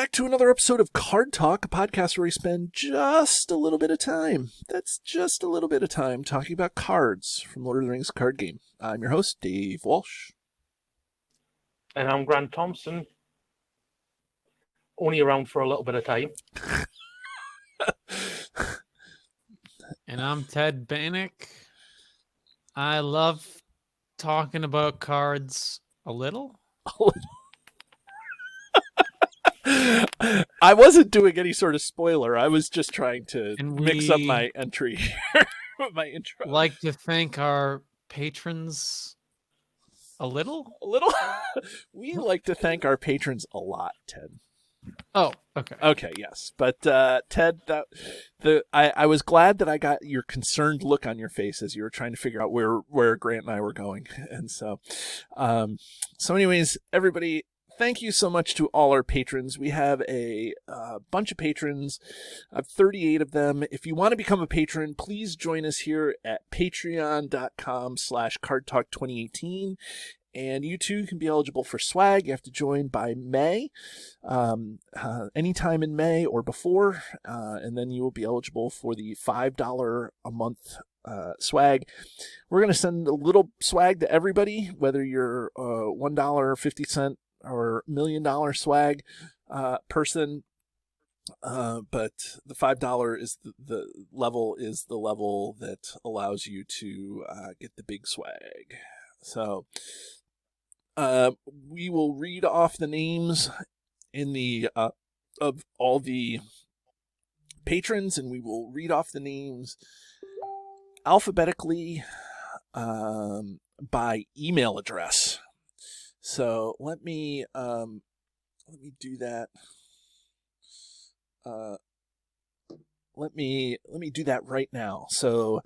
back to another episode of Card Talk, a podcast where we spend just a little bit of time. That's just a little bit of time talking about cards from Lord of the Rings card game. I'm your host, Dave Walsh. And I'm Grant Thompson. Only around for a little bit of time. And I'm Ted Bannock. I love talking about cards a little. I wasn't doing any sort of spoiler. I was just trying to mix up my entry here with my intro. Like to thank our patrons a little? A little? We like to thank our patrons a lot, Ted. Oh, okay. Okay, yes. But Ted, I was glad that I got your concerned look on your face as you were trying to figure out where Grant and I were going. And so anyways, everybody, thank you so much to all our patrons. We have a bunch of patrons, 38 of them. If you want to become a patron, please join us here at patreon.com/cardtalk2018. And you too can be eligible for swag. You have to join by May, anytime in May or before, and then you will be eligible for the $5 a month swag. We're going to send a little swag to everybody, whether you're $1.50 or $1 million swag person. But the $5 is the level that allows you to get the big swag. So we will read off the names in the of all the patrons, and we will read off the names alphabetically by email address. So let me do that. Let me do that right now. So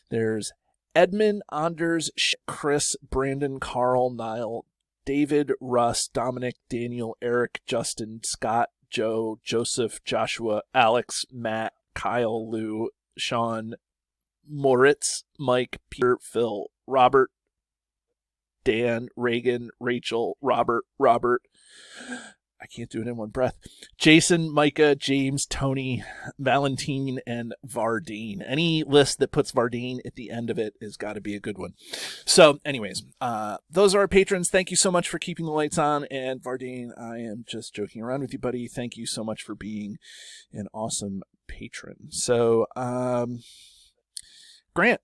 there's Edmund, Anders, Chris, Brandon, Carl, Niall, David, Russ, Dominic, Daniel, Eric, Justin, Scott, Joe, Joseph, Joshua, Alex, Matt, Kyle, Lou, Sean, Moritz, Mike, Peter, Phil, Robert, Dan, Reagan, Rachel, Robert, I can't do it in one breath, Jason, Micah, James, Tony, Valentine, and Vardine. Any list that puts Vardine at the end of it has got to be a good one. So anyways, those are our patrons. Thank you so much for keeping the lights on. And Vardine, I am just joking around with you, buddy. Thank you so much for being an awesome patron. So, Grant,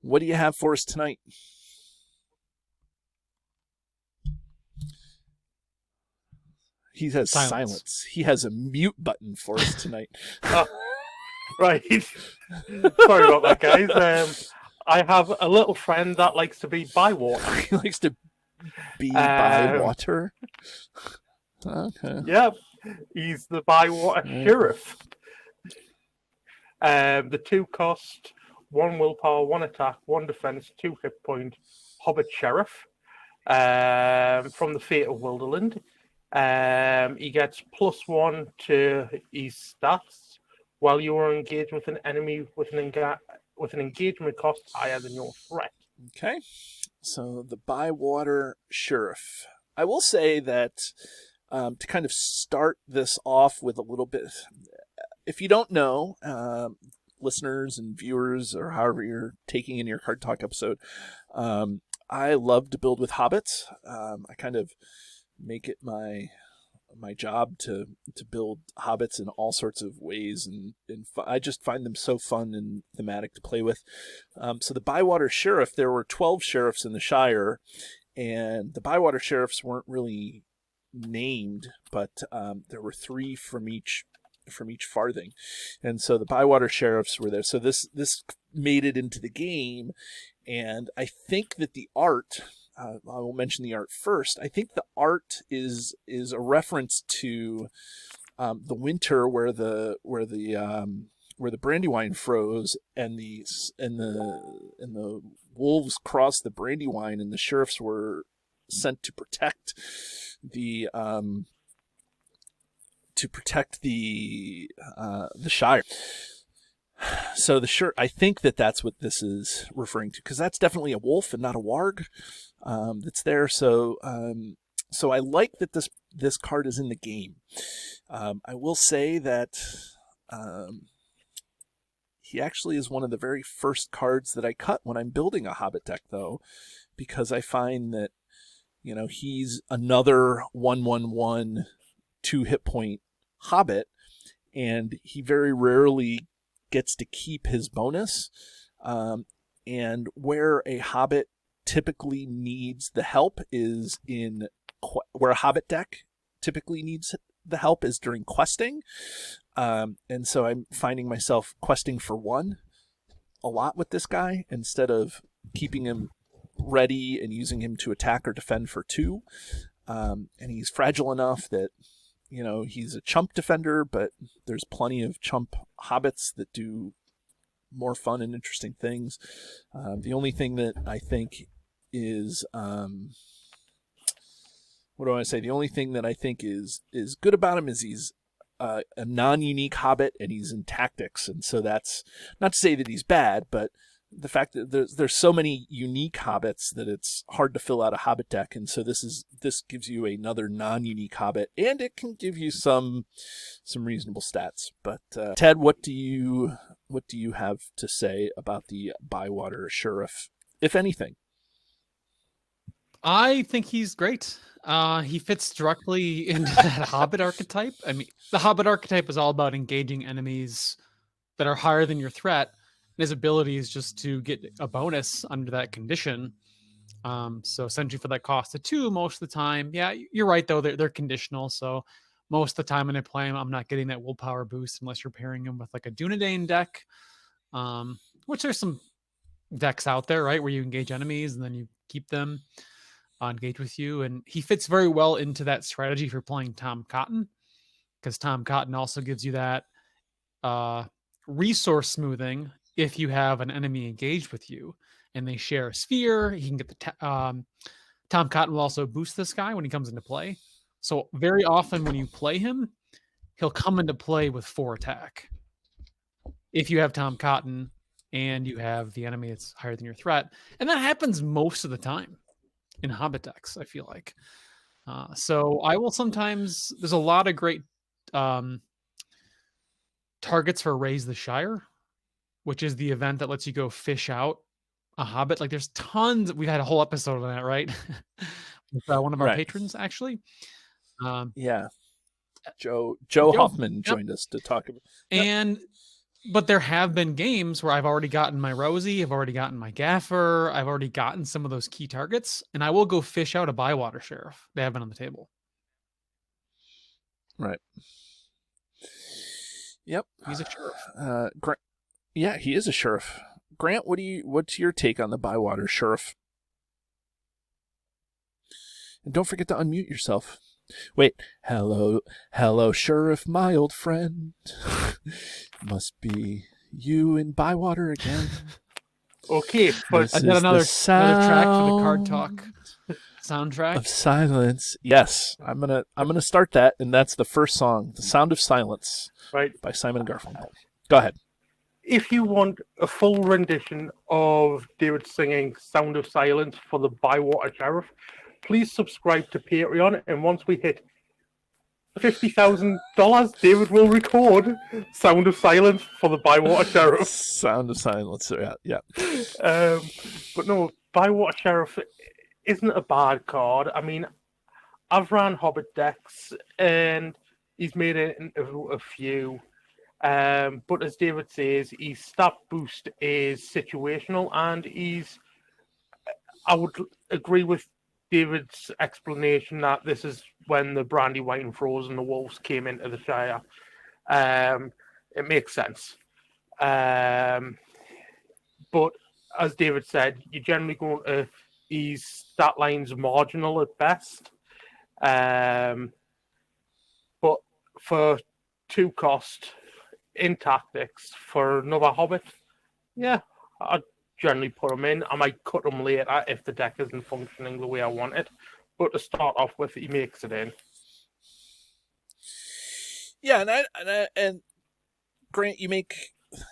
what do you have for us tonight? He has silence. He has a mute button for us tonight. Right. Sorry about that, guys. I have a little friend that likes to be Bywater. He likes to be Bywater? Okay. Yeah, he's the Bywater Shirriff. The 2 cost, 1 willpower, 1 attack, 1 defense, 2 hit point, hobbit sheriff from the Fate of Wilderland. He gets +1 to his stats while you are engaged with an enemy with an engagement cost higher than your threat. Okay, so the Bywater Shirriff. I will say that to kind of start this off with a little bit, if you don't know, listeners and viewers, or however you're taking in your Card Talk episode, I love to build with hobbits. I kind of make it my job to build hobbits in all sorts of ways, and I just find them so fun and thematic to play with. So the Bywater Shirriff, there were 12 sheriffs in the Shire, and the Bywater Sheriffs weren't really named, but there were 3 from each farthing, and so the Bywater Sheriffs were there. So this made it into the game, and I think that the art. I will mention the art first. I think the art is a reference to the winter where the Brandywine froze, and the wolves crossed the Brandywine, and the sheriffs were sent to protect the Shire. So I think that's what this is referring to, because that's definitely a wolf and not a warg that's there. So I like that this this card is in the game. I will say that he actually is one of the very first cards that I cut when I'm building a Hobbit deck, though, because I find that, he's another 1/1/1 2 hit point Hobbit, and he very rarely gets to keep his bonus. And where a Hobbit typically needs the help is where a Hobbit deck typically needs the help is during questing. And so I'm finding myself questing for 1 a lot with this guy instead of keeping him ready and using him to attack or defend for 2. And he's fragile enough that, he's a chump defender, but there's plenty of chump hobbits that do more fun and interesting things. The only thing that I think is, what do I want to say? The only thing that I think is good about him is he's a non-unique hobbit and he's in tactics. And so that's not to say that he's bad, but the fact that there's so many unique hobbits that it's hard to fill out a hobbit deck. And so this gives you another non-unique hobbit, and it can give you some reasonable stats. But Ted, what do you have to say about the Bywater Shirriff, if anything? I think he's great. He fits directly into that Hobbit archetype. I mean, the Hobbit archetype is all about engaging enemies that are higher than your threat. And his ability is just to get a bonus under that condition. So essentially for that cost of 2 most of the time. Yeah, you're right, though. They're conditional. So most of the time when I play him, I'm not getting that willpower boost unless you're pairing him with like a Dunedain deck, which there's some decks out there, right, where you engage enemies and then you keep them engage with you. And he fits very well into that strategy for playing Tom Cotton, because Tom Cotton also gives you that resource smoothing if you have an enemy engaged with you and they share a sphere. He can get the Tom Cotton will also boost this guy when he comes into play. So very often when you play him, he'll come into play with 4 attack if you have Tom Cotton and you have the enemy that's higher than your threat. And that happens most of the time in Hobbit decks, I feel like. So I will sometimes, there's a lot of great targets for Raise the Shire, which is the event that lets you go fish out a Hobbit. Like there's tons, we've had a whole episode on that, right? With one of our patrons, actually. Yeah. Joe Hoffman joined us to talk about. But there have been games where I've already gotten my Rosie, I've already gotten my Gaffer, I've already gotten some of those key targets, and I will go fish out a Bywater Shirriff. They have been on the table. Right. Yep. He's a sheriff. Yeah, he is a sheriff. Grant, what's your take on the Bywater Shirriff? And don't forget to unmute yourself. Wait, hello, Sheriff, my old friend. Must be you in Bywater again. Okay, but I got another track for the Card Talk soundtrack of silence. Yes, I'm gonna start that, and that's the first song, "The Sound of Silence," right, by Simon and Garfunkel. Go ahead. If you want a full rendition of David singing "Sound of Silence" for the Bywater Shirriff, please subscribe to Patreon, and once we hit $50,000, David will record "Sound of Silence" for the Bywater Shirriff. Sound of Silence, yeah. But no, Bywater Shirriff isn't a bad card. I mean, I've ran Hobbit decks, and he's made it into a few. But as David says, his stat boost is situational, and I would agree with David's explanation that this is when the Brandy White and Frozen, the Wolves, came into the Shire. It makes sense. But as David said, you're generally going to, his stat line's marginal at best. But for 2 cost in tactics for another Hobbit, yeah, I'd generally put them in. I might cut them later if the deck isn't functioning the way I want it. But to start off with, he makes it in. Yeah, and Grant, you make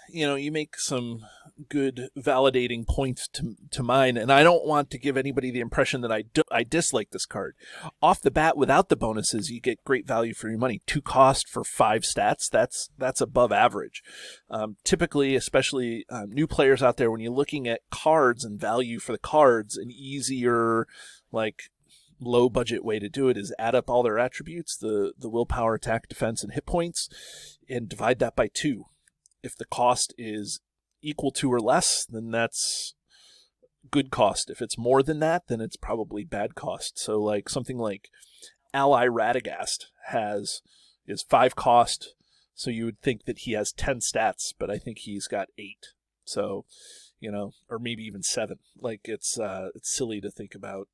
you make some good validating points to mine, and I don't want to give anybody the impression that I dislike this card. Off the bat, without the bonuses, you get great value for your money. 2 cost for 5 stats, that's above average. Typically, especially new players out there, when you're looking at cards and value for the cards, an easier, like, low budget way to do it is add up all their attributes, the willpower, attack, defense, and hit points, and divide that by 2. If the cost is equal to or less, then that's good cost. If it's more than that, then it's probably bad cost. So like something like Ally Radagast is 5 cost, so you would think that he has 10 stats, but I think he's got 8. So, or maybe even 7. Like it's silly to think about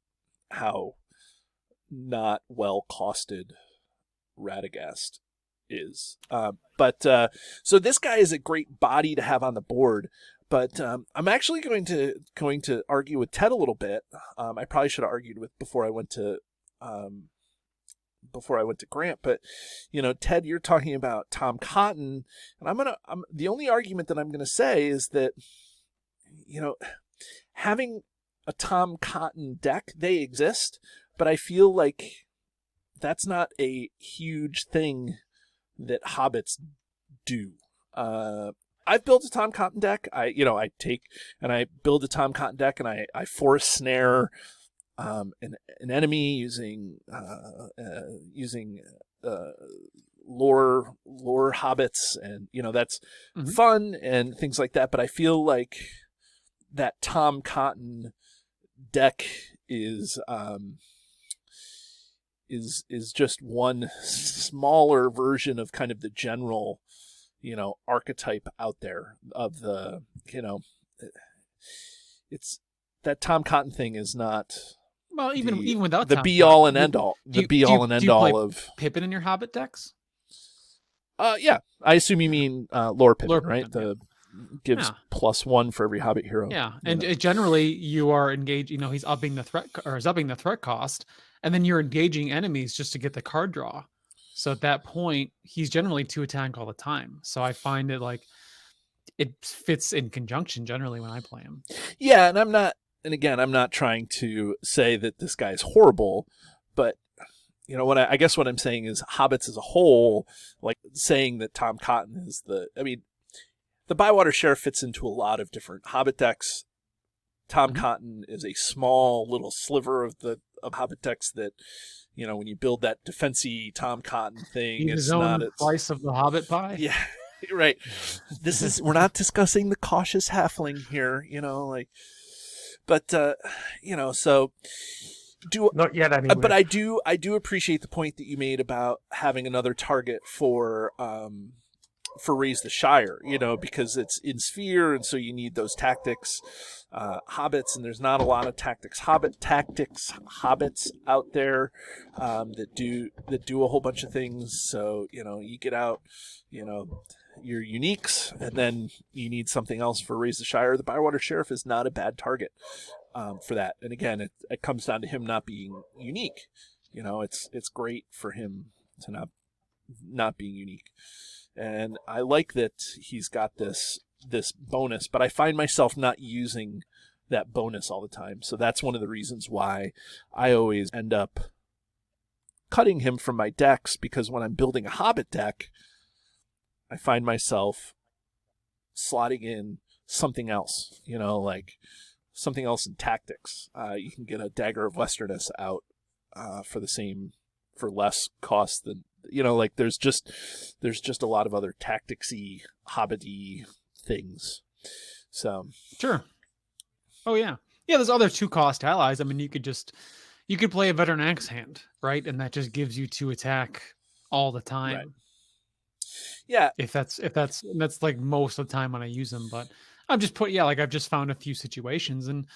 how not well costed Radagast is. So this guy is a great body to have on the board, but I'm actually going to argue with Ted a little bit. I probably should have argued with before I went to Grant, but Ted, you're talking about Tom Cotton, and the only argument that I'm gonna say is that having a Tom Cotton deck, they exist, but I feel like that's not a huge thing that hobbits do. I've built a Tom Cotton deck. I take and I build a Tom Cotton deck, and I force snare an enemy using lore hobbits, and that's fun and things like that. But I feel like that Tom Cotton deck is just one smaller version of kind of the general, archetype out there of the, it's that Tom Cotton thing is not. Well, even without the Tom be all Cotton, and end all, do the you- be all and do end you play all of. Pippin in your Hobbit decks? Yeah, I assume you mean Lore Pippin, Lore right? Pippin, The gives Yeah. +1 for every Hobbit hero. Yeah, and generally you are engaged. He's upping the threat cost, and then you're engaging enemies just to get the card draw. So at that point, he's generally 2 attack all the time. So I find it like it fits in conjunction generally when I play him. Yeah, and I'm not trying to say that this guy's horrible, but I guess what I'm saying is hobbits as a whole, like saying that Tom Cotton is the Bywater Shirriff fits into a lot of different hobbit decks. Tom Cotton is a small little sliver of hobbit decks that, when you build that defensy Tom Cotton thing, He's it's his own not slice of the Hobbit pie. Yeah, right. We're not discussing the cautious halfling here, but so Not yet, anyway. but I do appreciate the point that you made about having another target for Raise the Shire, because it's in Sphere, and so you need those tactics hobbits, and there's not a lot of tactics hobbits out there that do a whole bunch of things. So you get out your uniques, and then you need something else for Raise the Shire. The Bywater Shirriff is not a bad target for that, and again, it comes down to him not being unique. It's great for him to not being unique. And I like that he's got this bonus, but I find myself not using that bonus all the time. So that's one of the reasons why I always end up cutting him from my decks, because when I'm building a Hobbit deck, I find myself slotting in something else, like something else in tactics. You can get a Dagger of Westerness out for less cost than, like there's just a lot of other tacticsy hobbity things. So Sure. Oh yeah. There's other 2 cost allies. I mean, you could play a Veteran Axe Hand, right? And that just gives you 2 attack all the time. Right. Yeah. If that's like most of the time when I use them, but I've just found a few situations, and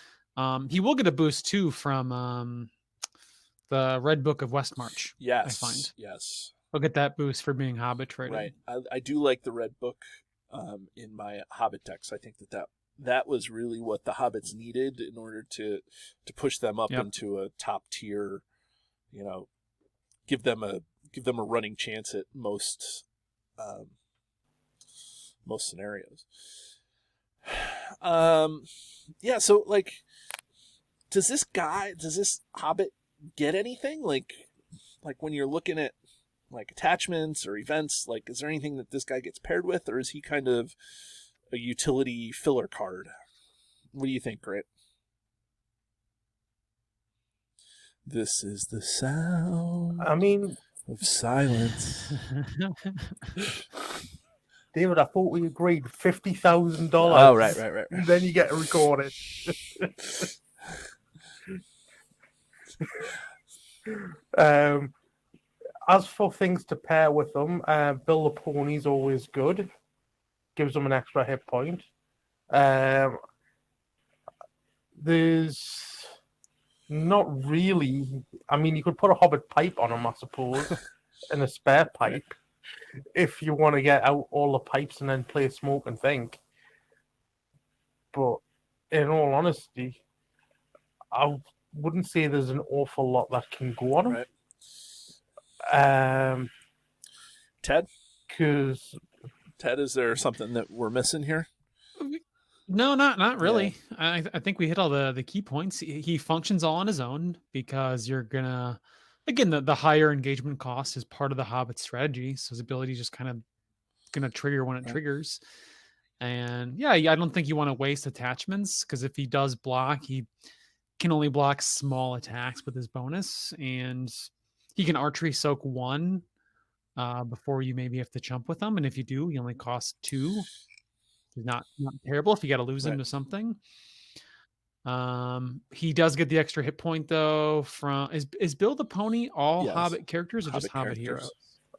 he will get a boost too from the Red Book of Westmarch. Yes. I find. Yes. I'll get that boost for being Hobbit traded. Right. I do like the Red Book in my Hobbit decks. I think that was really what the Hobbits needed in order to push them up into a top tier, give them a running chance at most most scenarios. Yeah. So like, does this hobbit get anything? Like when you're looking at like attachments or events, like, is there anything that this guy gets paired with, or is he kind of a utility filler card? What do you think, Grant? This is the sound of silence. David, I thought we agreed $50,000. Oh, right. Then you get to record it. As for things to pair with them, Bill the Pony's always good. Gives them an extra hit point. There's not really... I mean, you could put a hobbit pipe on them, I suppose, and a spare pipe, if you want to get out all the pipes and then play Smoke and Think. But in all honesty, I wouldn't say there's an awful lot that can go on them. Right. Ted? Because... Ted, is there something that we're missing here? No, not really. Yeah. I think we hit all the key points. He functions all on his own because you're gonna, again, the higher engagement cost is part of the Hobbit strategy. So his ability is just kind of gonna trigger when it triggers. And yeah, I don't think you want to waste attachments, because if he does block, he can only block small attacks with his bonus, and he can archery soak 1 before you maybe have to chump with him. And if you do, he only costs 2. Not terrible if you got to lose him to something. He does get the extra hit point though from is Bill the Pony all Hobbit characters or just Hobbit heroes?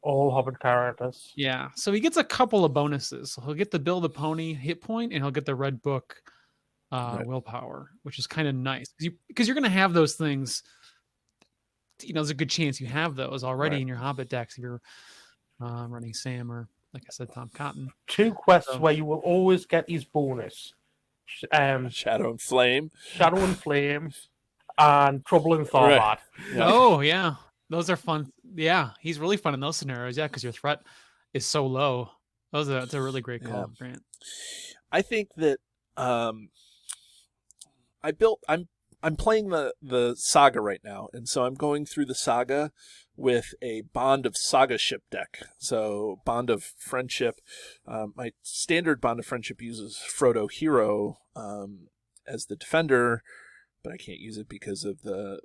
All Hobbit characters. Yeah, so he gets a couple of bonuses. He'll get the Bill the Pony hit point, and he'll get the Red Book willpower, which is kind of nice because you're going to have those things. You know, there's a good chance you have those already in your Hobbit decks if you're running Sam or, like I said, Tom Cotton. 2 quests where you will always get his bonus. Shadow and Flame, and Trouble in Thought. Right. Yeah. Oh, yeah. Those are fun. Yeah, he's really fun in those scenarios. Yeah, because your threat is so low. That's a really great call, Grant. I think that I'm playing the saga right now, and so I'm going through the saga with a Bond of Saga ship deck. So Bond of Friendship. My standard Bond of Friendship uses Frodo Hero as the defender, but I can't use it because of the...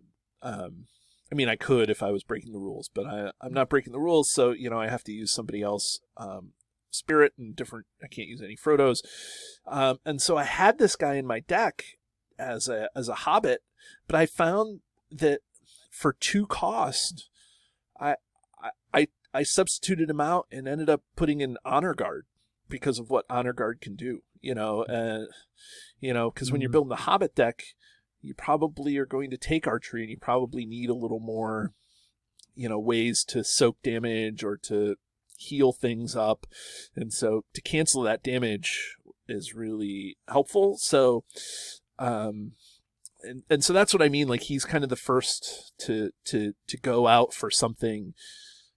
I mean, I could if I was breaking the rules, but I'm not breaking the rules, so, you know, I have to use somebody else. Spirit and different... I can't use any Frodos. And so I had this guy in my deck as a Hobbit, but I found that for 2 cost, I substituted him out and ended up putting in Honor Guard because of what Honor Guard can do, because when you're building the Hobbit deck, you probably are going to take archery, and you probably need a little more, ways to soak damage or to heal things up. And so to cancel that damage is really helpful. So, and so that's what I mean. Like, he's kind of the first to go out for something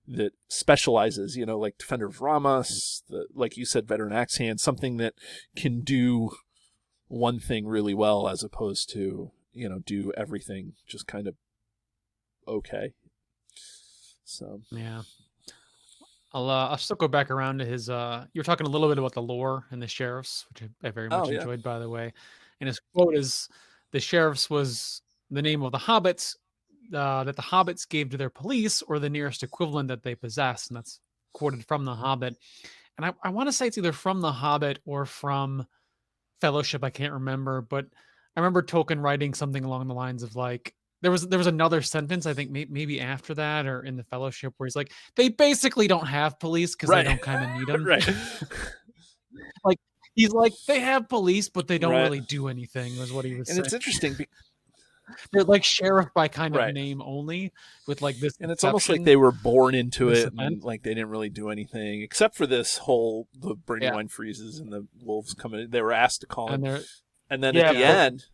that specializes, like Defender of Ramos, like you said, Veteran Axe Hand, something that can do one thing really well as opposed to, do everything just kind of okay. So yeah, I'll still go back around to his. You're talking a little bit about the lore and the sheriffs, which I very much enjoyed, by the way. And his quote is, "The sheriffs was the name of the hobbits that the hobbits gave to their police, or the nearest equivalent that they possess." And that's quoted from The Hobbit. And I want to say it's either from The Hobbit or from Fellowship. I can't remember, but I remember Tolkien writing something along the lines of, like, there was another sentence, I think maybe after that or in the Fellowship, where he's like, they basically don't have police because they don't kind of need them. Right. Like, he's like, they have police, but they don't really do anything, was what he was saying. And it's interesting. They're like sheriff by kind of name only, with like this. And it's almost like they were born into it, and like they didn't really do anything except for this whole, the Brandywine freezes and the wolves coming in. They were asked to call him. And then at the end,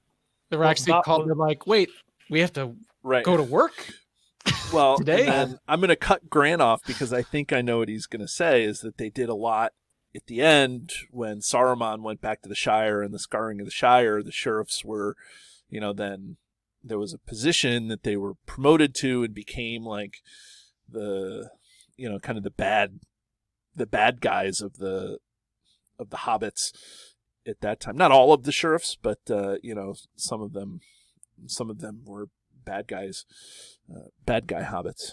they were actually called. They're like, wait, we have to go to work? Well, today? And I'm going to cut Grant off because I think I know what he's going to say, is that they did a lot at the end, when Saruman went back to the Shire and the Scouring of the Shire, the sheriffs were, then there was a position that they were promoted to and became like the, kind of the bad guys of the hobbits at that time. Not all of the sheriffs, but some of them were bad guys, bad guy hobbits.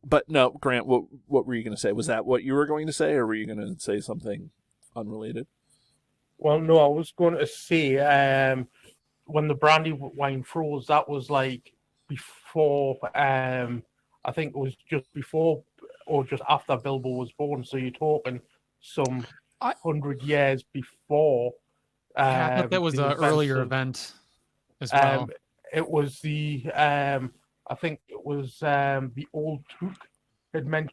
But no, Grant, what were you going to say? Was that what you were going to say, or were you going to say something unrelated? Well, no, I was going to say when the Brandywine froze, that was like before. I think it was just before or just after Bilbo was born. So you're talking some 100 years before. I thought that was the an earlier of, event as well. It was the I think it was the old Took had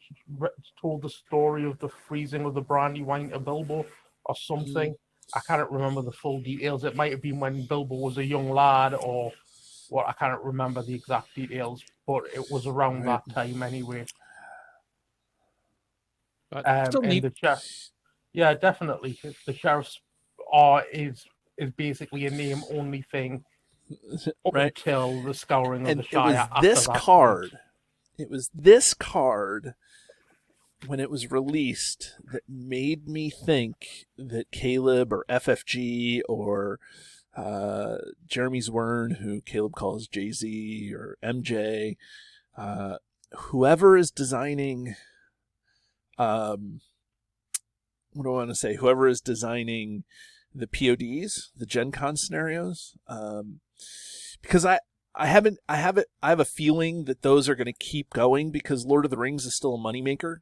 told the story of the freezing of the Brandywine to Bilbo or something. I can't remember the full details. It might have been when Bilbo was a young lad or what. I can't remember the exact details, but it was around that time anyway. But still neat. Yeah, definitely. The sheriffs is basically a name only thing up until the Scouring of the Shire. It was this card when it was released that made me think that Caleb or FFG or Jeremy Zwern, who Caleb calls Jay-Z, or MJ, whoever is designing, what do I want to say? Whoever is designing the PODs, the Gen Con scenarios, because I have a feeling that those are going to keep going because Lord of the Rings is still a moneymaker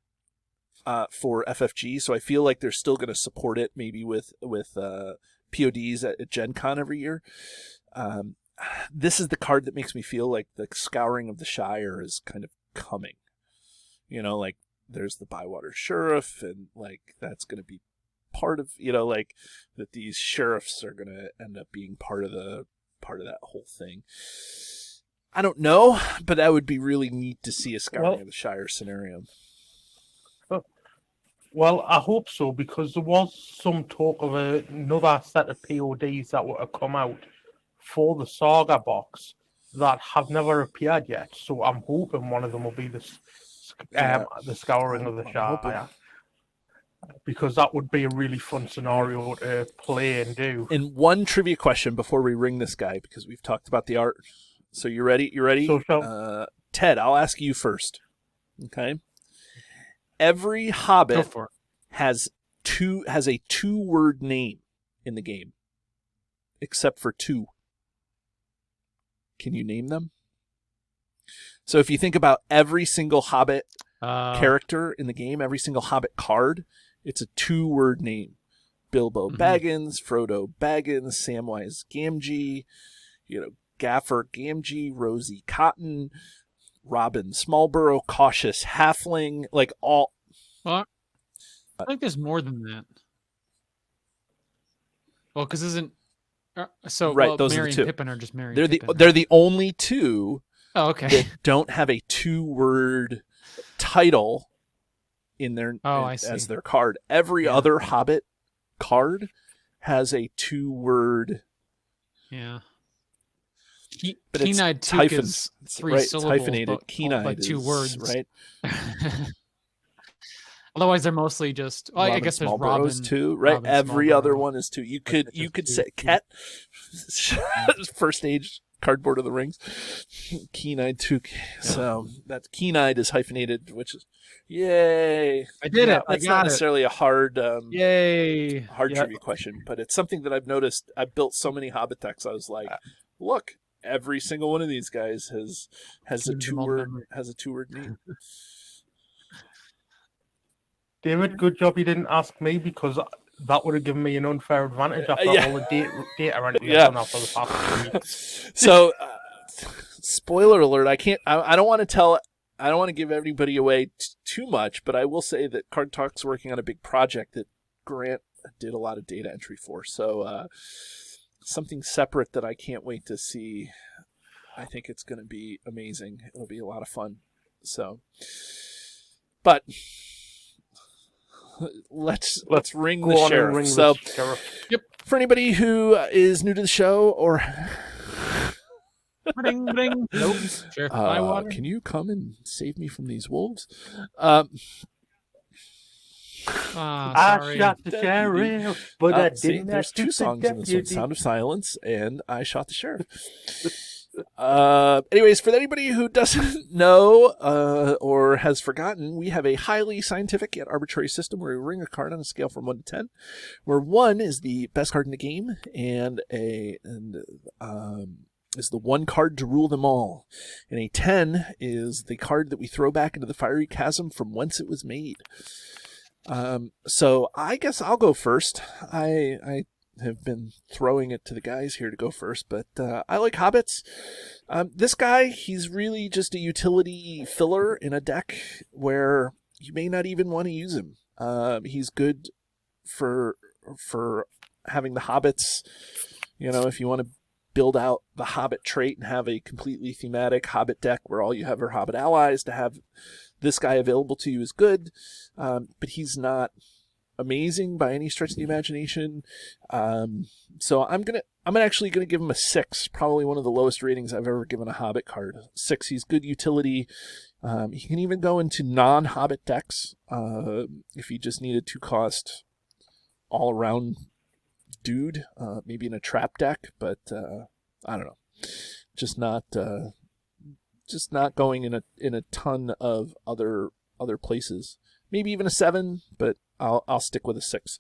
for FFG, so I feel like they're still going to support it, maybe with PODs at Gen Con every year. This is the card that makes me feel like the Scouring of the Shire is kind of coming. Like there's the Bywater Shirriff, and like that's going to be part of, like that these sheriffs are going to end up being part of that whole thing. I don't know, but that would be really neat to see a Scouring of the Shire scenario. Well, I hope so, because there was some talk of another set of PODs that were to come out for the Saga box that have never appeared yet. So I'm hoping one of them will be the Scouring of the Shire, because that would be a really fun scenario to play and do. And one trivia question before we ring this guy, because we've talked about the art. So you ready? So Ted, I'll ask you first. Okay. Every Hobbit has a 2-word name in the game, except for 2. Can you name them? So if you think about every single Hobbit character in the game, every single Hobbit card, it's a 2-word name. Bilbo Baggins, Frodo Baggins, Samwise Gamgee, Gaffer Gamgee, Rosie Cotton, Robin Smallborough, Cautious Halfling, like all. Well, I think there's more than that. Well, because isn't those Merry are the two. And Pippin are just Merry. They're the only two. Oh, okay. That don't have a 2-word title in their as their card. Every other Hobbit card has a 2-word. Yeah. But Keen-eyed it's Took is 3 syllables, it's hyphenated. Keen-eyed is 2 words, right? Otherwise, they're mostly just. Well, I guess there's Robin too, right? Robin Every Smallborough. other one is 2. You could say Ket, first stage cardboard of the rings, Keen-eyed Took. So that Keen-eyed is hyphenated, which is yay! I did it. That's not necessarily a hard yay trivia question, but it's something that I've noticed. I built so many Hobbit decks. I was like, look, every single one of these guys has a 2-word name. David, good job you didn't ask me, because that would have given me an unfair advantage after all the data entry I've done after the past 2 weeks. So, spoiler alert! I don't want to give everybody away too much, but I will say that Card Talk's working on a big project that Grant did a lot of data entry for. So, something separate that I can't wait to see. I think it's going to be amazing. It'll be a lot of fun. So, but let's ring Go the on sheriff. and ring So, the sheriff. for anybody who is new to the show or Ring, ring. Nope. Sheriff Bywater. can you come and save me from these wolves? I Sorry. shot the sheriff, but I See, didn't. there's two shoot the songs in this one: deputy. "Sound of Silence" and "I Shot the Sheriff." Anyways, for anybody who doesn't know or has forgotten, we have a highly scientific yet arbitrary system where we ring a card on a scale from 1 to 10, where 1 is the best card in the game and is the one card to rule them all, and a 10 is the card that we throw back into the fiery chasm from whence it was made. So I guess I'll go first. I have been throwing it to the guys here to go first, but I like hobbits. This guy, he's really just a utility filler in a deck where you may not even want to use him. He's good for having the hobbits. You know, if you want to build out the hobbit trait and have a completely thematic hobbit deck where all you have are hobbit allies, to have this guy available to you is good, but he's not amazing by any stretch of the imagination. So I'm actually gonna give him a 6, probably one of the lowest ratings I've ever given a hobbit card. 6. He's good utility. He can even go into non-hobbit decks if you just need a 2-cost all-around dude, maybe in a trap deck, but I don't know, just not going in a ton of other places. Maybe even a 7, but I'll stick with a 6.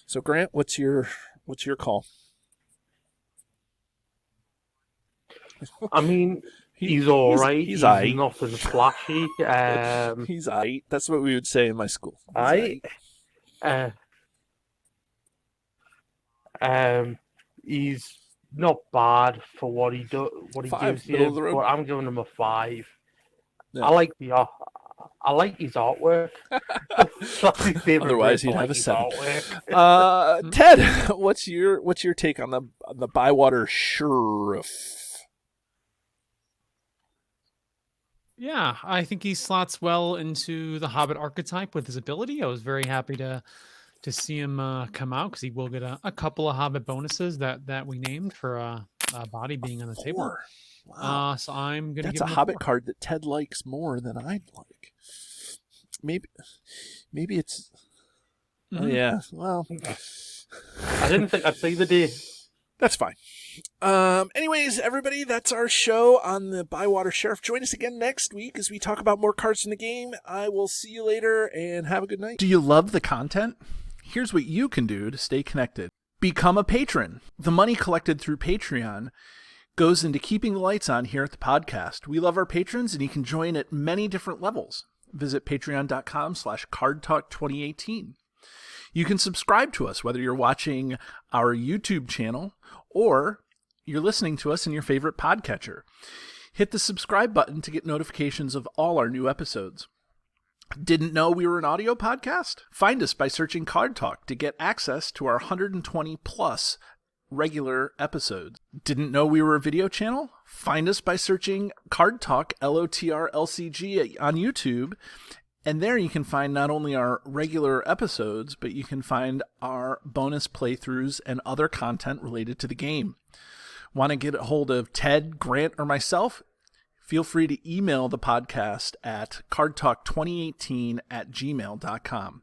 So Grant, what's your call? I mean, he's all right. He's aight. Nothing flashy. He's aight. That's what we would say in my school. He's not bad for what he gives you, but I'm giving him a 5. Yeah. I like his artwork. That's his favorite. Otherwise, he'd have a 7. Ted, what's your take on the Bywater Shirriff? Yeah, I think he slots well into the Hobbit archetype with his ability. I was very happy to see him come out, because he will get a couple of Hobbit bonuses that we named for a body being on the table. Wow. So I'm gonna. That's give a him Hobbit 4. card that Ted likes more than I'd like. Maybe it's. Mm-hmm. Oh yeah. Well, I didn't think I'd see the day. that's fine. Anyways, everybody, that's our show on the Bywater Sheriff. Join us again next week as we talk about more cards in the game. I will see you later, and have a good night. Do you love the content? Here's what you can do to stay connected. Become a patron. The money collected through Patreon goes into keeping the lights on here at the podcast. We love our patrons, and you can join at many different levels. Visit patreon.com/cardtalk2018. You can subscribe to us, whether you're watching our YouTube channel or you're listening to us in your favorite podcatcher. Hit the subscribe button to get notifications of all our new episodes. Didn't know we were an audio podcast? Find us by searching Card Talk to get access to our 120 plus regular episodes. Didn't know we were a video channel? Find us by searching Card Talk LOTR LCG on YouTube, and there you can find not only our regular episodes, but you can find our bonus playthroughs and other content related to the game. Want to get a hold of Ted, Grant, or myself? Feel free to email the podcast at cardtalk2018@gmail.com.